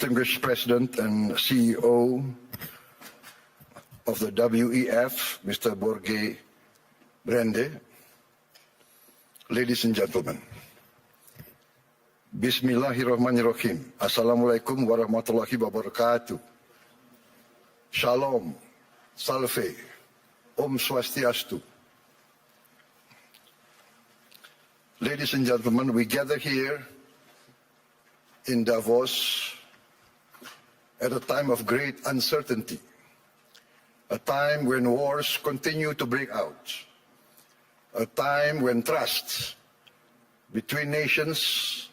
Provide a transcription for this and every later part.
distinguished President and CEO of the WEF, Mr. Borge Brande, ladies and gentlemen, Bismillahirrahmanirrahim. Assalamualaikum warahmatullahi wabarakatuh. Shalom, Salve, Om Swastiastu. Ladies and gentlemen, we gather here in Davos at a time of great uncertainty, a time when wars continue to break out, a time when trust between nations,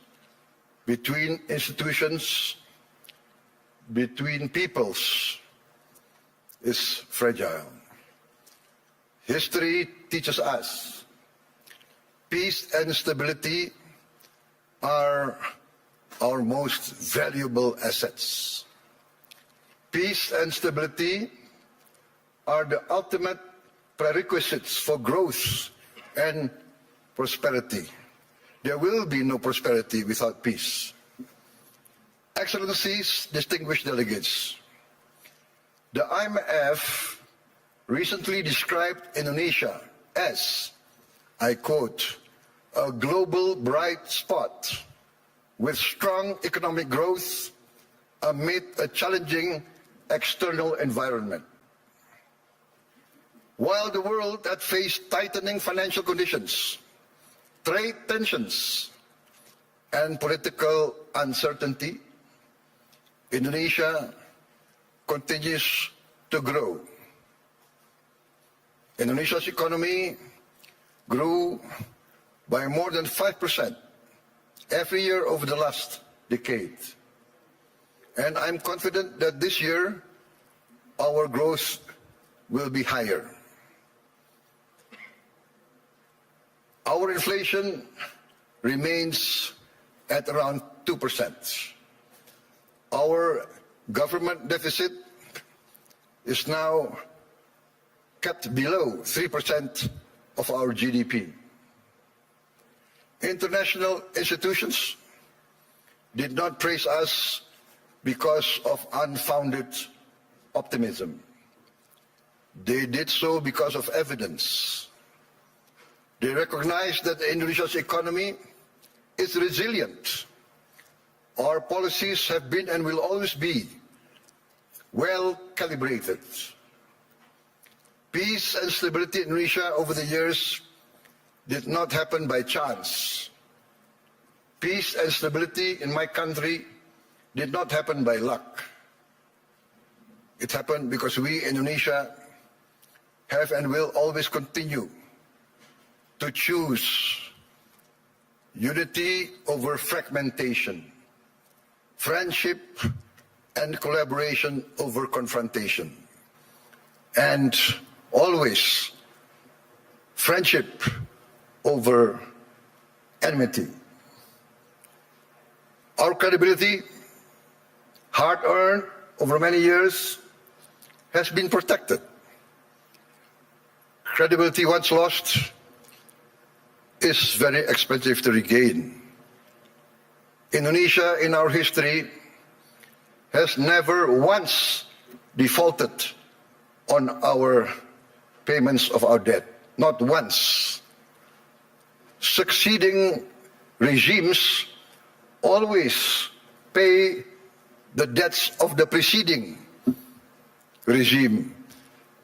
between institutions, between peoples is fragile. History teaches us peace and stability are our most valuable assets. Peace and stability are the ultimate prerequisites for growth and prosperity. There will be no prosperity without peace. Excellencies, distinguished delegates, the IMF recently described Indonesia as, I quote, a global bright spot with strong economic growth amid a challenging external environment. While the world had faced tightening financial conditions, trade tensions, and political uncertainty, Indonesia continues to grow. Indonesia's economy grew by more than 5% every year over the last decade. And I'm confident that this year, our growth will be higher. Our inflation remains at around 2%. Our government deficit is now kept below 3% of our GDP. International institutions did not praise us because of unfounded optimism. They did so because of evidence. They recognize that Indonesia's economy is resilient. Our policies have been and will always be well calibrated. Peace and stability in Indonesia over the years did not happen by chance. Peace and stability in my country did not happen by luck. It happened because we, Indonesia, have and will always continue to choose unity over fragmentation, friendship and collaboration over confrontation, and always friendship over enmity. Our credibility, hard-earned over many years, has been protected. Credibility once lost is very expensive to regain. Indonesia, in our history, has never once defaulted on our payments of our debt. Not once. Succeeding regimes always pay the debts of the preceding regime.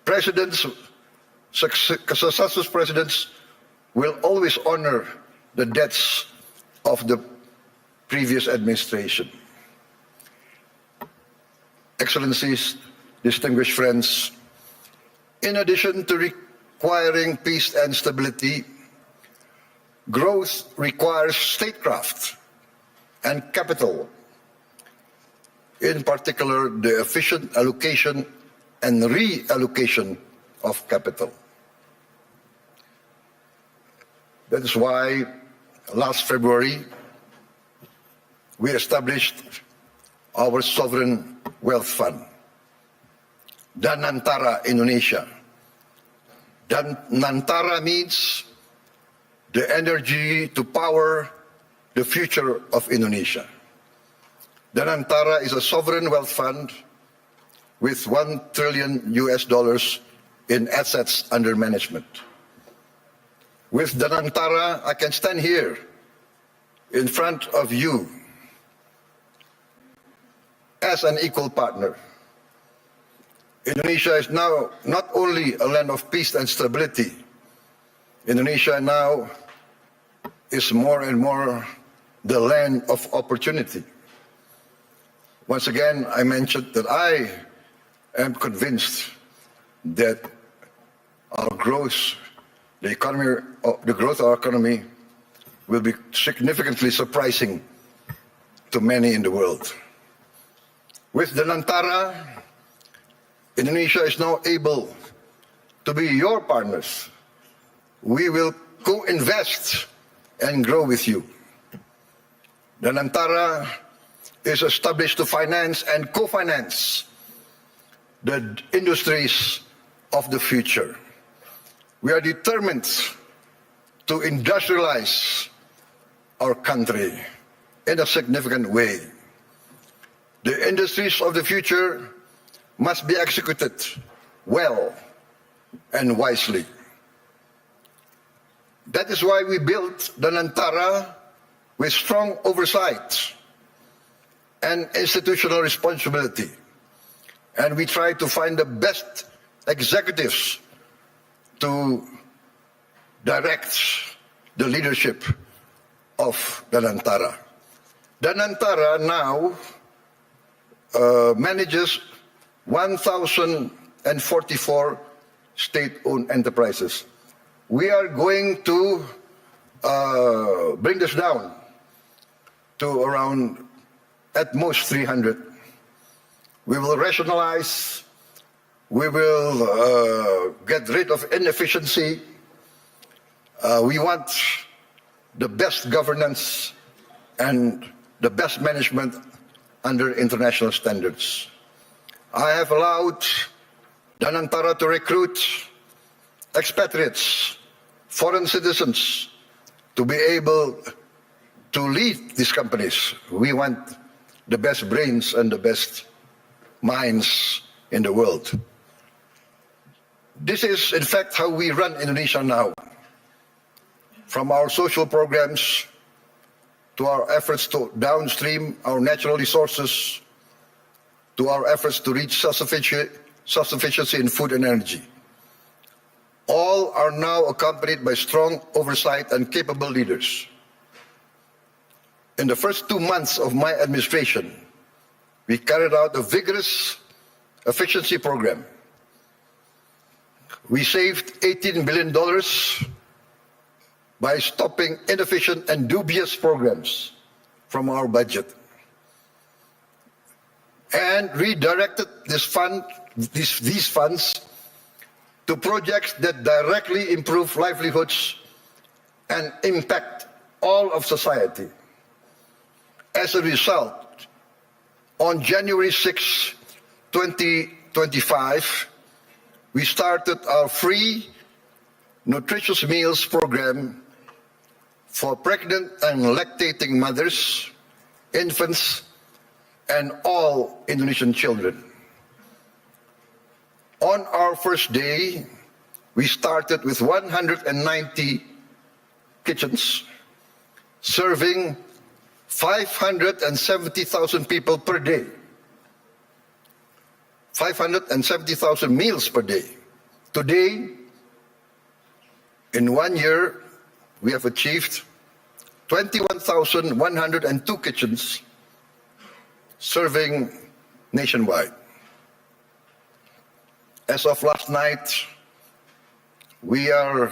Presidents, successive presidents will always honor the debts of the previous administration. Excellencies, distinguished friends, in addition to requiring peace and stability, growth requires statecraft and capital, in particular the efficient allocation and reallocation of capital. That is why last February we established our sovereign wealth fund, Danantara Indonesia. Danantara means the energy to power the future of Indonesia. Danantara is a sovereign wealth fund with $1 trillion in assets under management. With Danantara, I can stand here in front of you as an equal partner. Indonesia is now not only a land of peace and stability. Indonesia now is more and more the land of opportunity. Once again, I mentioned that I am convinced that our growth, the growth of our economy will be significantly surprising to many in the world. With Danantara, Indonesia is now able to be your partners. We will co-invest and grow with you. Danantara is established to finance and co-finance the industries of the future. We are determined to industrialize our country in a significant way. The industries of the future must be executed well and wisely. That is why we built Danantara with strong oversight and institutional responsibility. And we try to find the best executives to direct the leadership of Danantara. Danantara now manages 1,044 state-owned enterprises. We are going to bring this down to around at most 300. We will rationalize, we will get rid of inefficiency. We want the best governance and the best management under international standards. I have allowed Danantara to recruit expatriates, foreign citizens, to be able to lead these companies. We want the best brains and the best minds in the world. This is, in fact, how we run Indonesia now. From our social programs to our efforts to downstream our natural resources, to our efforts to reach self-sufficiency in food and energy. All are now accompanied by strong oversight and capable leaders. In the first 2 months of my administration, we carried out a vigorous efficiency program. We saved $18 billion by stopping inefficient and dubious programs from our budget, and redirected these funds to projects that directly improve livelihoods and impact all of society. As a result, on January 6, 2025, we started our free nutritious meals program for pregnant and lactating mothers, infants, and all Indonesian children. On our first day, we started with 190 kitchens, serving 570,000 people per day. 570,000 meals per day. Today, in 1 year, we have achieved 21,102 kitchens serving nationwide. As of last night, we are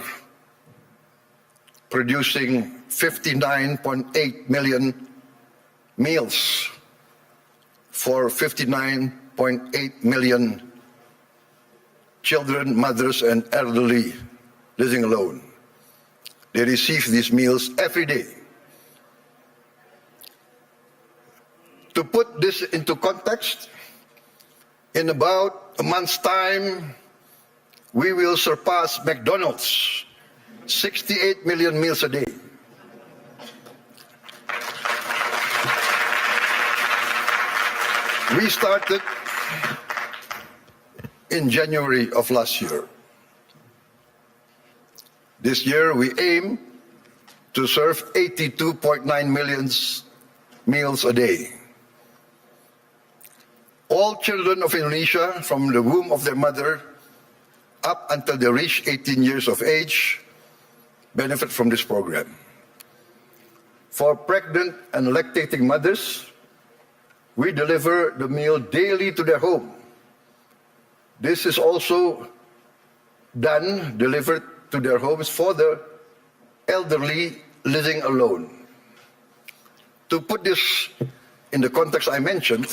producing 59.8 million meals for 59.8 million children, mothers, and elderly living alone. They receive these meals every day. To put this into context, in about a month's time, we will surpass McDonald's, 68 million meals a day. We started in January of last year. This year, we aim to serve 82.9 million meals a day. All children of Indonesia from the womb of their mother up until they reach 18 years of age benefit from this program. For pregnant and lactating mothers, we deliver the meal daily to their home. This is also delivered to their homes for the elderly living alone. To put this in the context I mentioned,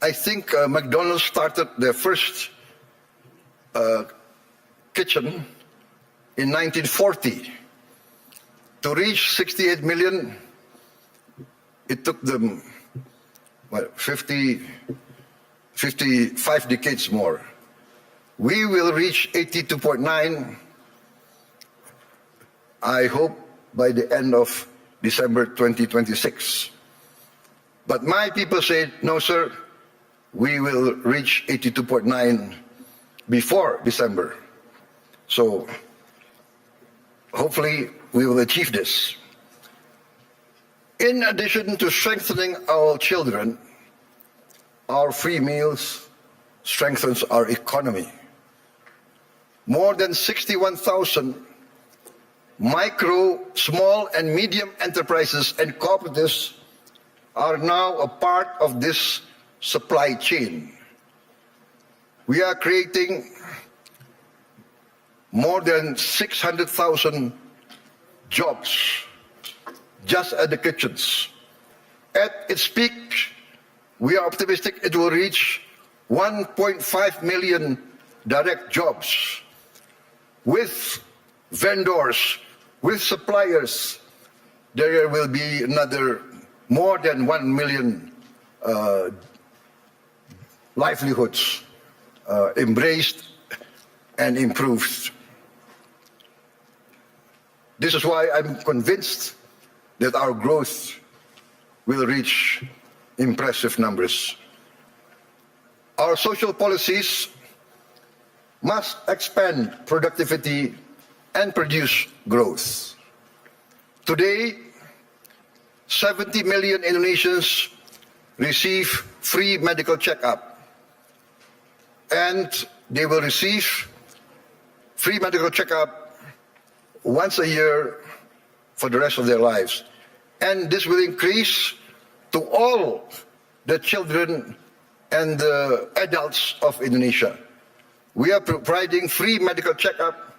I think McDonald's started their first kitchen in 1940. To reach 68 million, it took them 55 decades more. We will reach 82.9, I hope, by the end of December 2026. But my people say, no, sir, we will reach 82.9 before December. So hopefully we will achieve this. In addition to strengthening our children, our free meals strengthens our economy. More than 61,000 micro, small, and medium enterprises and cooperatives are now a part of this supply chain. We are creating more than 600,000 jobs just at the kitchens. At its peak, we are optimistic it will reach 1.5 million direct jobs with vendors, with suppliers. There will be another more than 1 million livelihoods embraced and improved. This is why I'm convinced that our growth will reach impressive numbers. Our social policies must expand productivity and produce growth. Today, 70 million Indonesians receive free medical checkup, and they will receive free medical checkup once a year for the rest of their lives. And this will increase to all the children and the adults of Indonesia. We are providing free medical checkup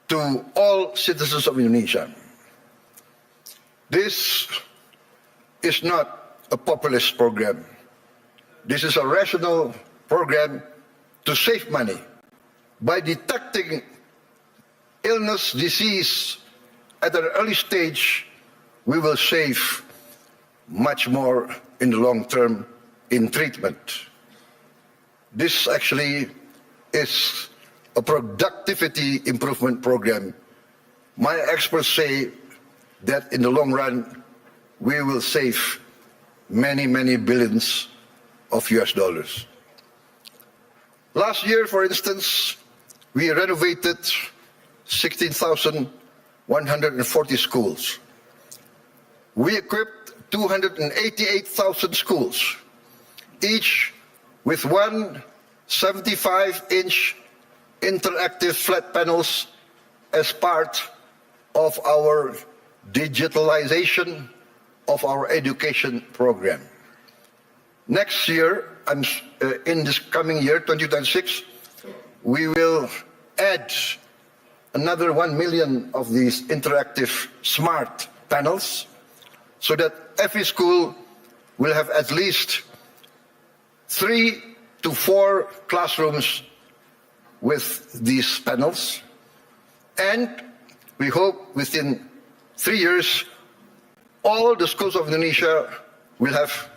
to all citizens of Indonesia. This is not a populist program. This is a rational program to save money. By detecting illness, disease at an early stage, we will save much more in the long term in treatment. This actually is a productivity improvement program. My experts say that in the long run, we will save many, many billions of US dollars. Last year, for instance, we renovated 16,140 schools. We equipped 288,000 schools, each with one 75-inch interactive flat panels as part of our digitalization of our education program. Next year, in this coming year, 2026, we will add another 1 million of these interactive smart panels so that every school will have at least 3 to 4 classrooms with these panels. And we hope within 3 years, all the schools of Indonesia will have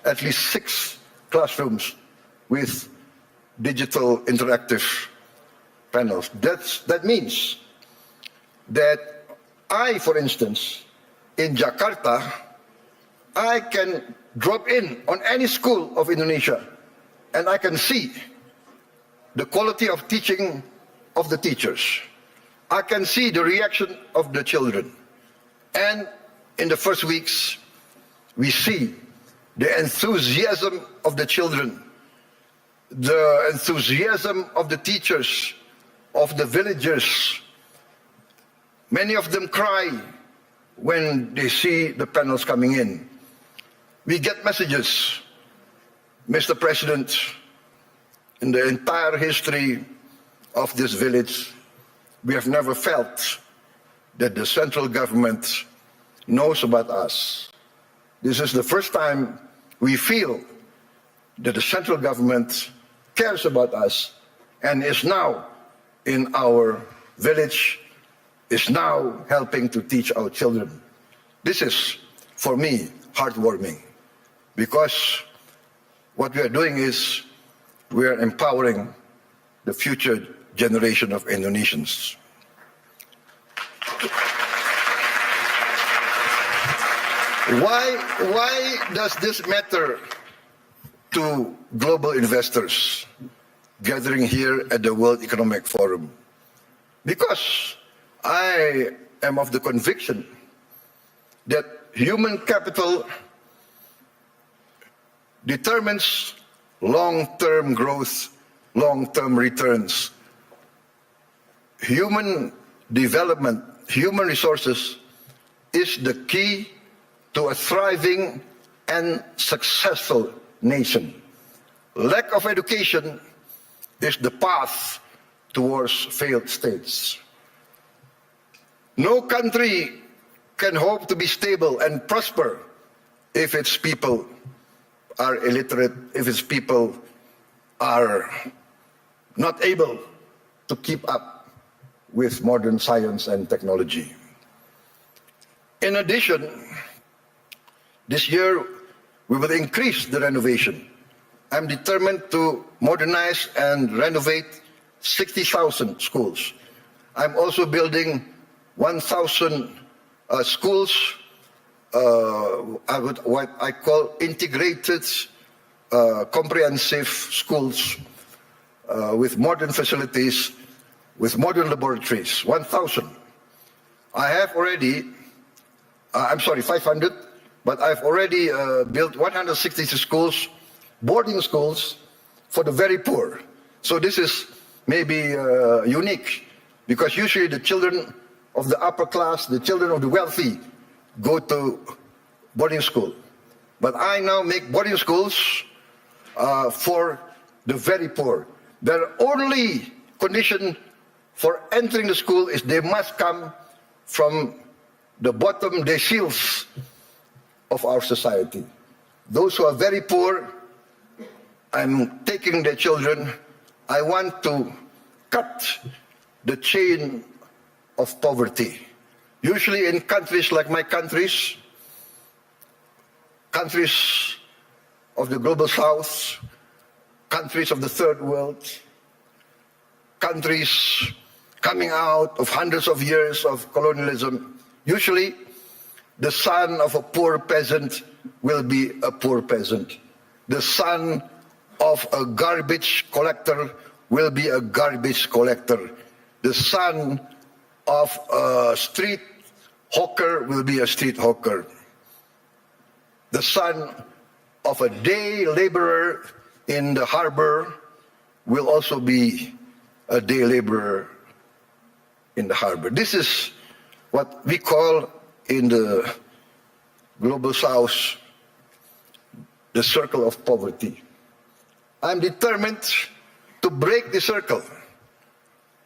at least 6 classrooms with digital interactive panels. That means that I, for instance, in Jakarta, I can drop in on any school of Indonesia, and I can see the quality of teaching of the teachers. I can see the reaction of the children. And in the first weeks, we see the enthusiasm of the children, the enthusiasm of the teachers, of the villagers. Many of them cry when they see the panels coming in. We get messages, Mr. President, in the entire history of this village, we have never felt that the central government knows about us. This is the first time we feel that the central government cares about us and is now in our village, is now helping to teach our children. This is, for me, heartwarming, because what we are doing is we are empowering the future generation of Indonesians. Why does this matter to global investors gathering here at the World Economic Forum? Because I am of the conviction that human capital determines long-term growth, long-term returns. Human development, human resources is the key to a thriving and successful nation. Lack of education is the path towards failed states. No country can hope to be stable and prosper if its people are illiterate, if its people are not able to keep up with modern science and technology. In addition, this year we will increase the renovation. I'm determined to modernize and renovate 60,000 schools. I'm also building 1,000 schools, what I call integrated, comprehensive schools with modern facilities, with modern laboratories, 1,000. I have already, 500, but I've already built 160 schools, boarding schools for the very poor. So this is maybe unique, because usually the children of the upper class, the children of the wealthy, go to boarding school. But I now make boarding schools for the very poor. Their only condition for entering the school is they must come from the bottom deciles of our society. Those who are very poor, I'm taking their children. I want to cut the chain of poverty. Usually in countries like my countries of the global south, countries of the third world, countries coming out of hundreds of years of colonialism, usually the son of a poor peasant will be a poor peasant. The son of a garbage collector will be a garbage collector. The son of a street hawker will be a street hawker. The son of a day laborer in the harbor will also be a day laborer in the harbor. This is what we call in the global south the circle of poverty. I'm determined to break the circle.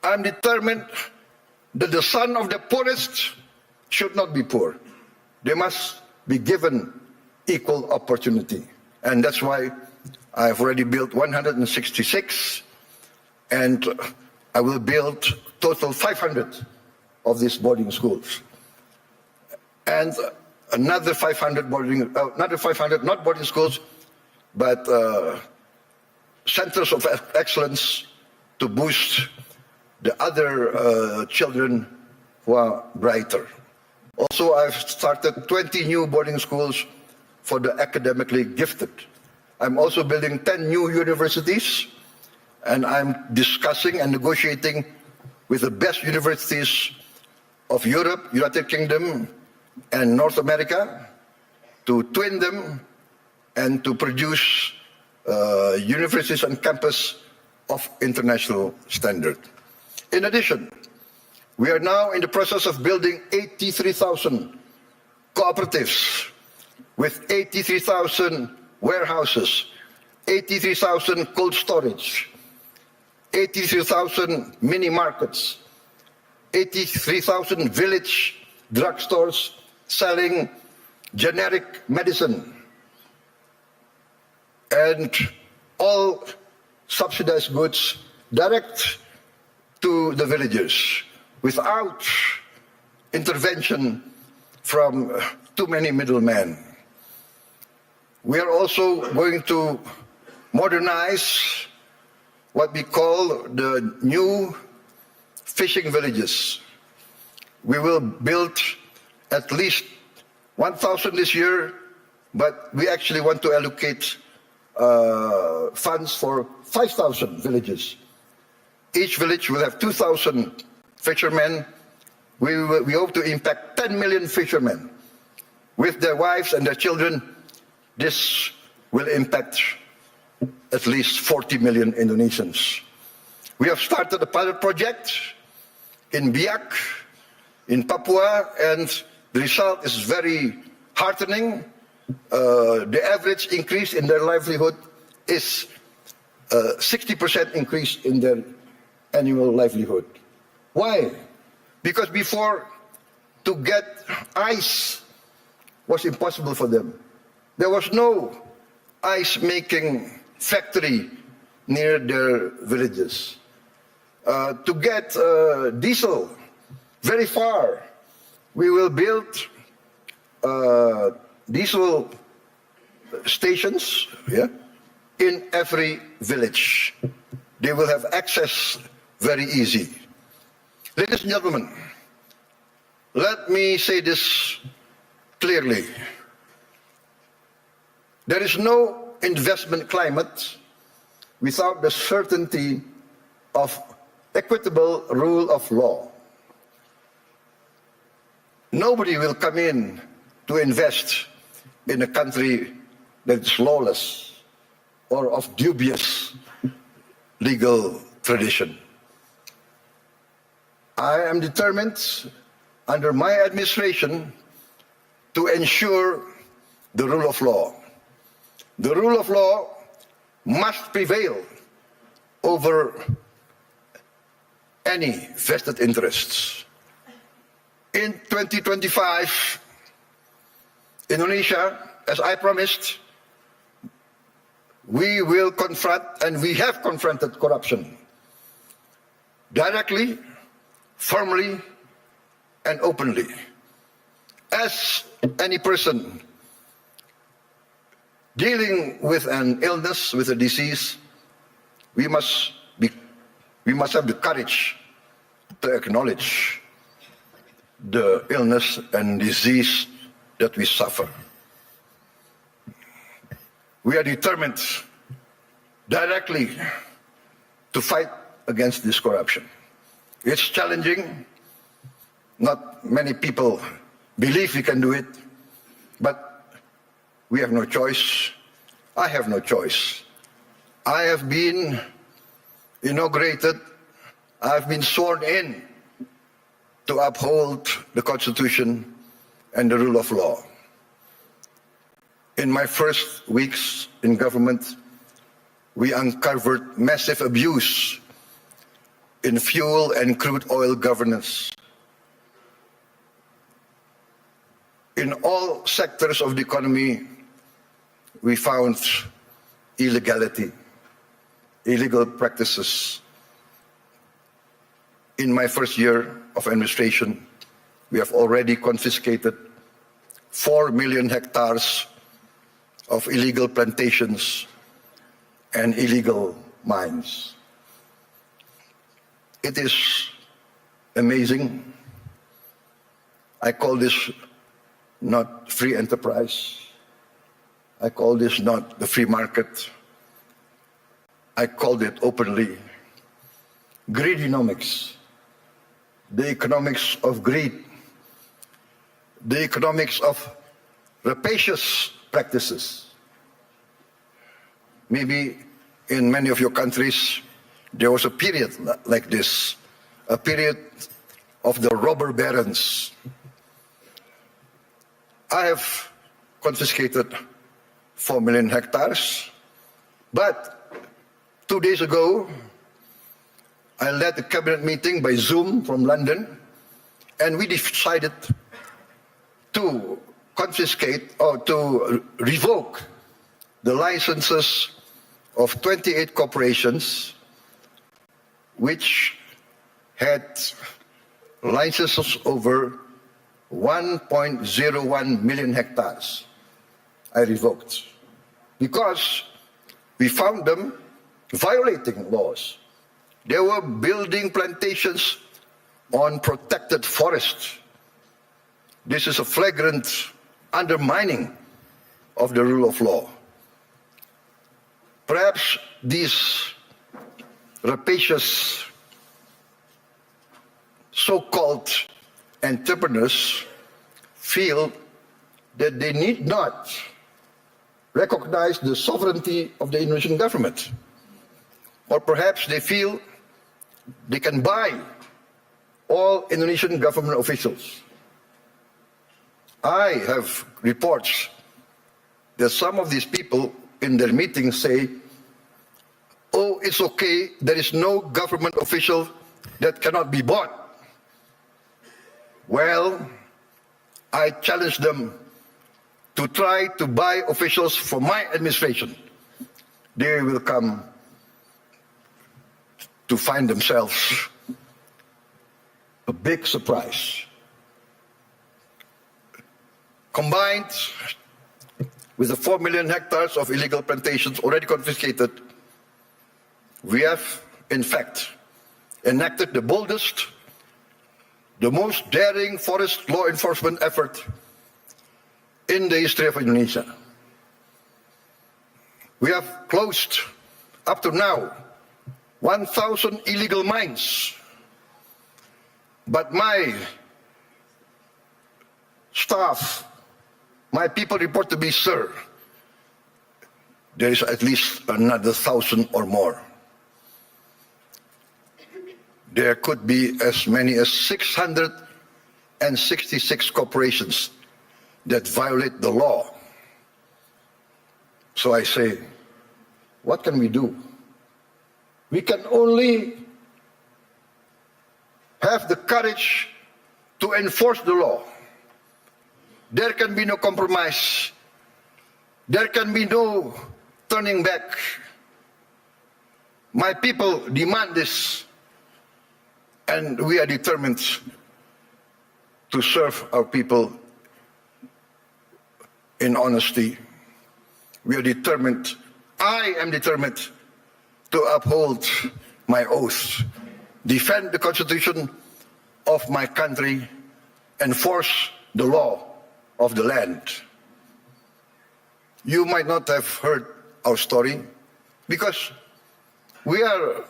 I'm determined that the son of the poorest should not be poor. They must be given equal opportunity. And that's why I've already built 166, and I will build total 500 of these boarding schools. And another 500 not boarding schools, but centers of excellence to boost the other children who are brighter. Also, I've started 20 new boarding schools for the academically gifted. I'm also building 10 new universities, and I'm discussing and negotiating with the best universities of Europe, United Kingdom, and North America to twin them and to produce universities and campus of international standard. In addition, we are now in the process of building 83,000 cooperatives with 83,000 warehouses, 83,000 cold storage, 83,000 mini markets, 83,000 village drugstores selling generic medicine, and all subsidized goods direct to the villagers without intervention from too many middlemen. We are also going to modernize what we call the new fishing villages. We will build at least 1,000 this year, but we actually want to allocate funds for 5,000 villages. Each village will have 2,000 fishermen. We hope to impact 10 million fishermen with their wives and their children. This will impact at least 40 million Indonesians. We have started a pilot project in Biak, in Papua, and the result is very heartening. The average increase in their livelihood is 60% increase in their annual livelihood. Why? Because before, to get ice was impossible for them. There was no ice-making factory near their villages. To get diesel very far, we will build diesel stations in every village. They will have access very easy. Ladies and gentlemen, let me say this clearly. There is no investment climate without the certainty of equitable rule of law. Nobody will come in to invest in a country that is lawless or of dubious legal tradition. I am determined, under my administration, to ensure the rule of law. The rule of law must prevail over any vested interests. In 2025, Indonesia, as I promised, we will confront, and we have confronted corruption directly, firmly, and openly. As any person dealing with an illness, with a disease, we must have the courage to acknowledge the illness and disease that we suffer. We are determined directly to fight against this corruption. It's challenging. Not many people believe we can do it, but we have no choice. I have no choice. I have been inaugurated, I have been sworn in to uphold the Constitution and the rule of law. In my first weeks in government, we uncovered massive abuse in fuel and crude oil governance. In all sectors of the economy, we found illegality, illegal practices. In my first year of administration, we have already confiscated 4 million hectares of illegal plantations and illegal mines. It is amazing. I call this not free enterprise. I call this not the free market. I called it openly greedonomics, the economics of greed, the economics of rapacious practices. Maybe in many of your countries, there was a period like this, a period of the robber barons. I have confiscated 4 million hectares, but 2 days ago, I led a cabinet meeting by Zoom from London, and we decided to confiscate or to revoke the licenses of 28 corporations which had licenses over 1.01 million hectares. I revoked because we found them violating laws. They were building plantations on protected forests. This is a flagrant undermining of the rule of law. Perhaps these rapacious so-called entrepreneurs feel that they need not recognize the sovereignty of the Indonesian government. Or perhaps they feel they can buy all Indonesian government officials. I have reports that some of these people in their meetings say, oh, it's okay, there is no government official that cannot be bought. Well, I challenge them to try to buy officials for my administration. They will come to find themselves a big surprise. Combined with the 4 million hectares of illegal plantations already confiscated, we have, in fact, enacted the boldest, the most daring forest law enforcement effort in the history of Indonesia. We have closed, up to now, 1,000 illegal mines. But my staff, my people report to me, sir, there is at least another 1,000 or more. There could be as many as 666 corporations that violate the law. So I say, what can we do? We can only have the courage to enforce the law. There can be no compromise. There can be no turning back. My people demand this, and we are determined to serve our people in honesty. We are determined, I am determined to uphold my oath, defend the Constitution of my country, enforce the law of the land. You might not have heard our story because we are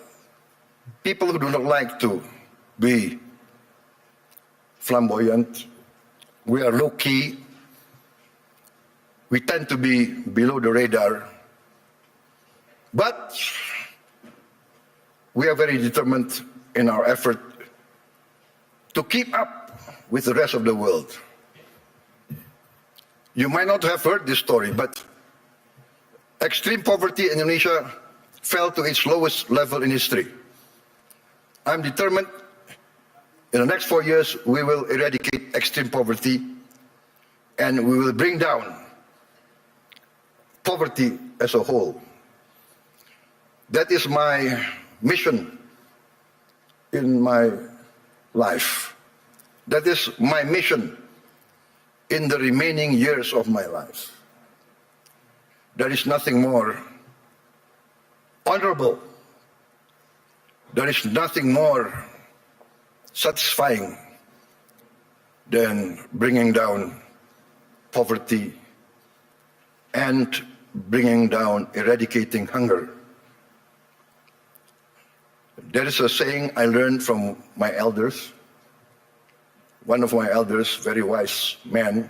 people who do not like to be flamboyant. We are low-key. We tend to be below the radar. But we are very determined in our effort to keep up with the rest of the world. You might not have heard this story, but extreme poverty in Indonesia fell to its lowest level in history. I'm determined in the next 4 years we will eradicate extreme poverty and we will bring down poverty as a whole. That is my mission in my life. That is my mission in the remaining years of my life. There is nothing more honorable. There is nothing more satisfying than bringing down poverty and bringing down, eradicating hunger. There is a saying I learned from my elders. One of my elders, very wise man,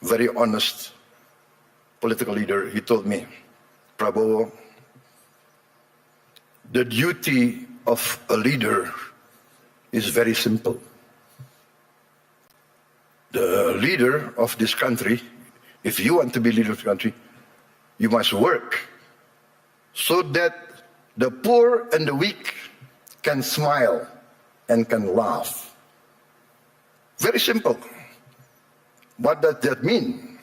very honest political leader, he told me, Prabowo, the duty of a leader is very simple. The leader of this country, if you want to be leader of the country, you must work so that the poor and the weak can smile and can laugh. Very simple. What does that mean?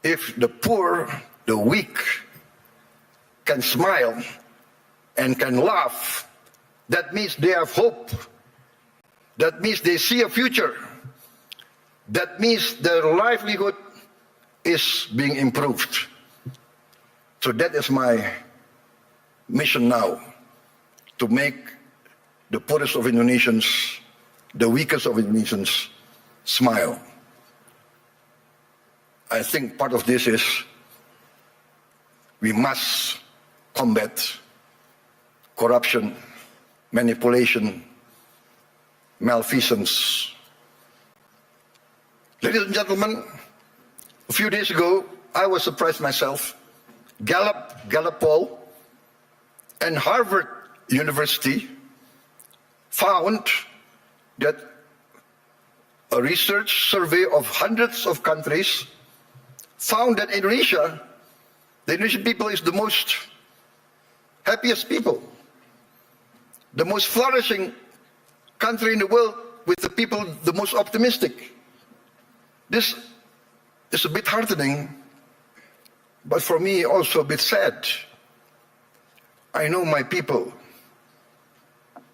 If the poor, the weak can smile and can laugh, that means they have hope. That means they see a future. That means their livelihood is being improved. So that is my mission now, to make the poorest of Indonesians, the weakest of Indonesians, smile. I think part of this is we must combat corruption, manipulation, malfeasance. Ladies and gentlemen, a few days ago, I was surprised myself. Gallup poll and Harvard University found that a research survey of hundreds of countries found that Indonesia, the Indonesian people, is the most happiest people, the most flourishing country in the world, with the people the most optimistic. This is a bit heartening, but for me also a bit sad. I know my people.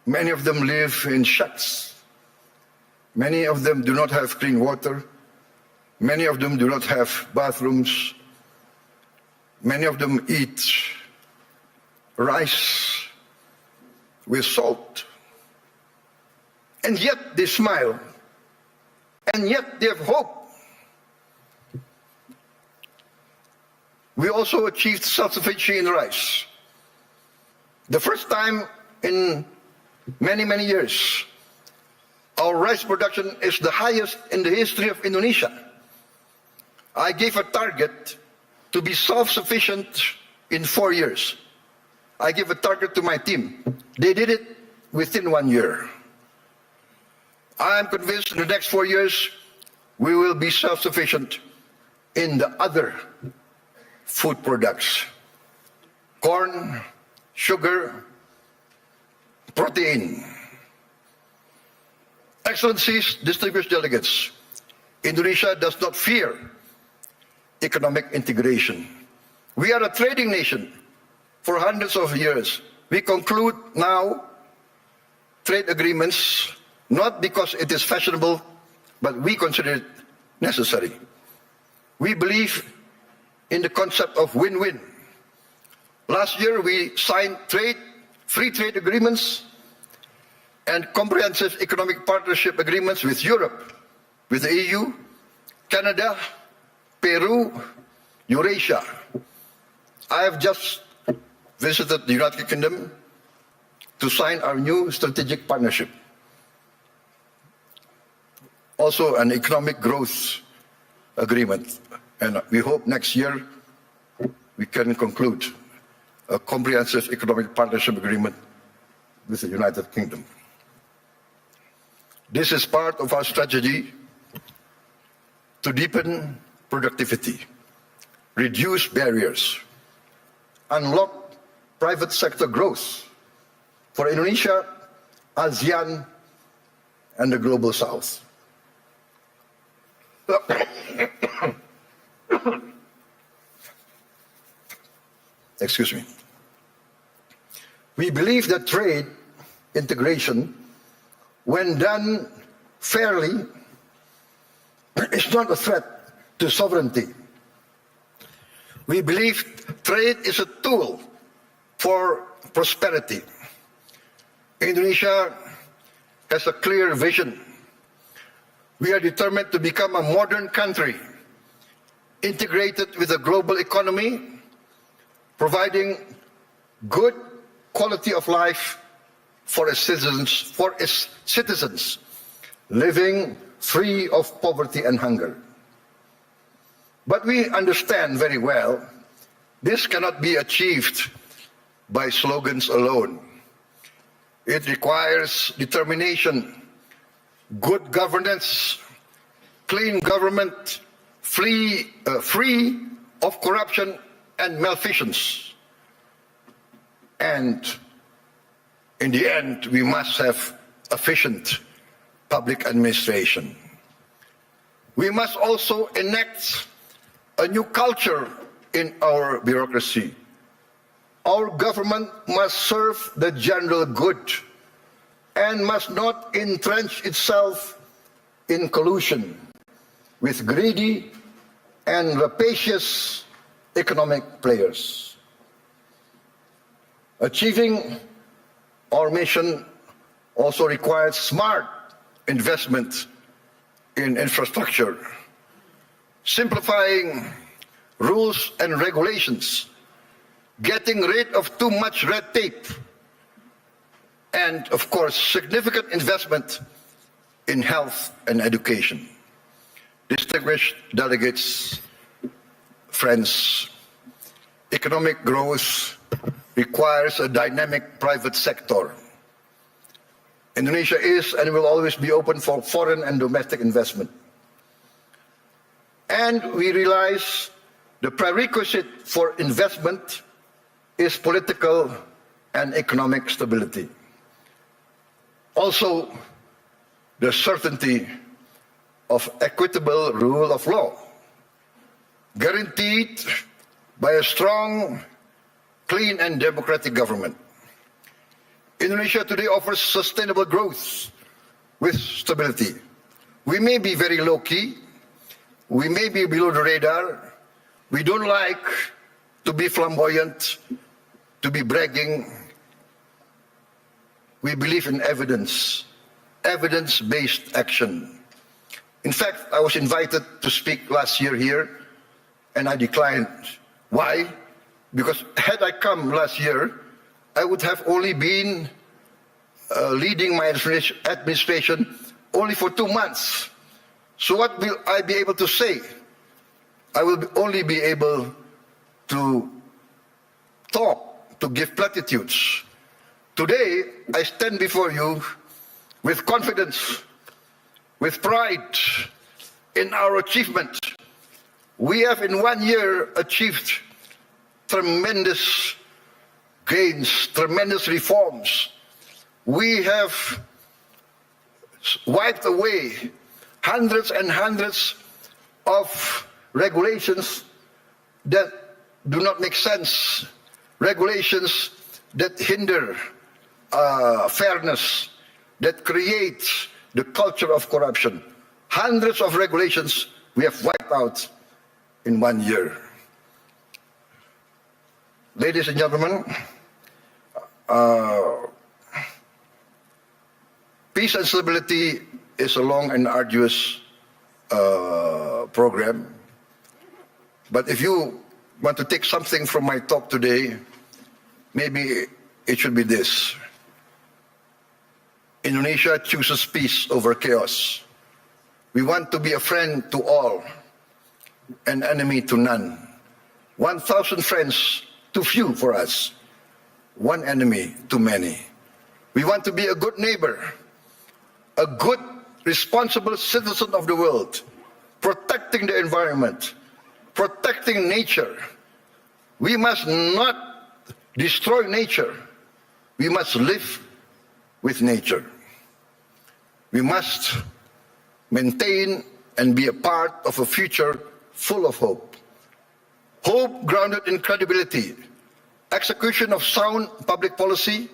Many of them live in shacks. Many of them do not have clean water. Many of them do not have bathrooms. Many of them eat rice with salt. And yet they smile. And yet they have hope. We also achieved self-sufficiency in rice. The first time in many, many years, our rice production is the highest in the history of Indonesia. I gave a target to be self-sufficient in 4 years. I gave a target to my team. They did it within 1 year. I am convinced in the next 4 years, we will be self-sufficient in the other food products. Corn, sugar, protein. Excellencies, distinguished delegates, Indonesia does not fear economic integration. We are a trading nation for hundreds of years. We conclude now trade agreements not because it is fashionable, but we consider it necessary. We believe in the concept of win-win. Last year we signed free trade agreements and comprehensive economic partnership agreements with Europe, with the EU, Canada, Peru, Eurasia. I have just visited the United Kingdom to sign our new strategic partnership. Also an economic growth agreement. And we hope next year we can conclude a comprehensive economic partnership agreement with the United Kingdom. This is part of our strategy to deepen productivity, reduce barriers, unlock private sector growth for Indonesia, ASEAN, and the Global South. Excuse me. We believe that trade integration, when done fairly, is not a threat to sovereignty. We believe trade is a tool for prosperity. Indonesia has a clear vision. We are determined to become a modern country integrated with the global economy, providing good quality of life for its citizens, living free of poverty and hunger. But we understand very well this cannot be achieved by slogans alone. It requires determination, good governance, clean government, free of corruption and malfeasance. And in the end, we must have efficient public administration. We must also enact a new culture in our bureaucracy. Our government must serve the general good and must not entrench itself in collusion with greedy and rapacious economic players. Achieving our mission also requires smart investment in infrastructure, simplifying rules and regulations, getting rid of too much red tape, and of course, significant investment in health and education. Distinguished delegates, friends, economic growth requires a dynamic private sector. Indonesia is and will always be open for foreign and domestic investment. And we realize the prerequisite for investment is political and economic stability. Also, the certainty of equitable rule of law, guaranteed by a strong, clean and democratic government. Indonesia today offers sustainable growth with stability. We may be very low-key, we may be below the radar, we don't like to be flamboyant, to be bragging. We believe in evidence, evidence-based action. In fact, I was invited to speak last year here, and I declined. Why? Because had I come last year, I would have only been leading my administration only for 2 months. So what will I be able to say? I will only be able to talk, to give platitudes. Today, I stand before you with confidence, with pride in our achievement. We have in 1 year achieved tremendous gains, tremendous reforms. We have wiped away hundreds and hundreds of regulations that do not make sense, regulations that hinder fairness, that create the culture of corruption. Hundreds of regulations we have wiped out in 1 year. Ladies and gentlemen, peace and stability is a long and arduous program. But if you want to take something from my talk today, maybe it should be this. Indonesia chooses peace over chaos. We want to be a friend to all, an enemy to none. 1,000 friends too few for us, one enemy too many. We want to be a good neighbor, a good, responsible citizen of the world, protecting the environment, protecting nature. We must not destroy nature. We must live with nature. We must maintain and be a part of a future full of hope. Hope grounded in credibility, execution of sound public policy,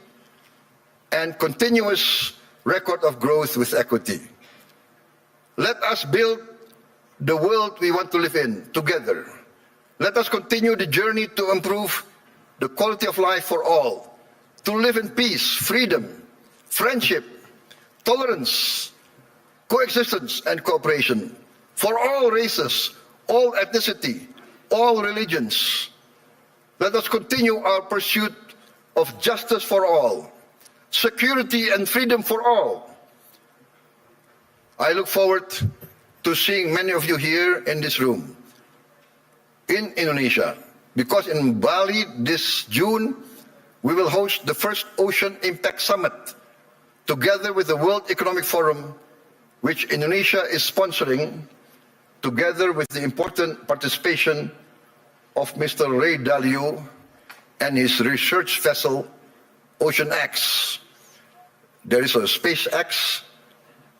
and continuous record of growth with equity. Let us build the world we want to live in together. Let us continue the journey to improve the quality of life for all, to live in peace, freedom, friendship, tolerance, coexistence, and cooperation for all races, all ethnicity, all religions. Let us continue our pursuit of justice for all, security and freedom for all. I look forward to seeing many of you here in this room in Indonesia, because in Bali this June, we will host the first Ocean Impact Summit together with the World Economic Forum, which Indonesia is sponsoring, together with the important participation of Mr. Ray Dalio and his research vessel, Ocean X. There is a SpaceX,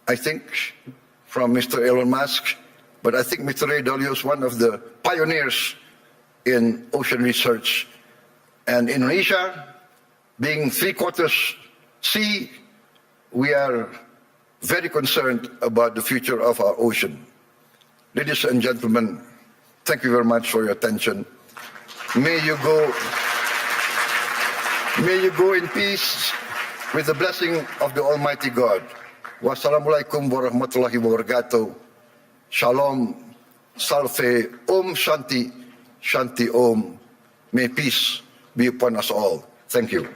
I think, from Mr. Elon Musk, but I think Mr. Ray Dalio is one of the pioneers in ocean research. And Indonesia, being 3/4 sea, we are very concerned about the future of our ocean. Ladies and gentlemen, thank you very much for your attention. May you go in peace with the blessing of the Almighty God. Wassalamualaikum warahmatullahi wabarakatuh. Shalom, salve, Shanti, Shanti Om. May peace be upon us all. Thank you.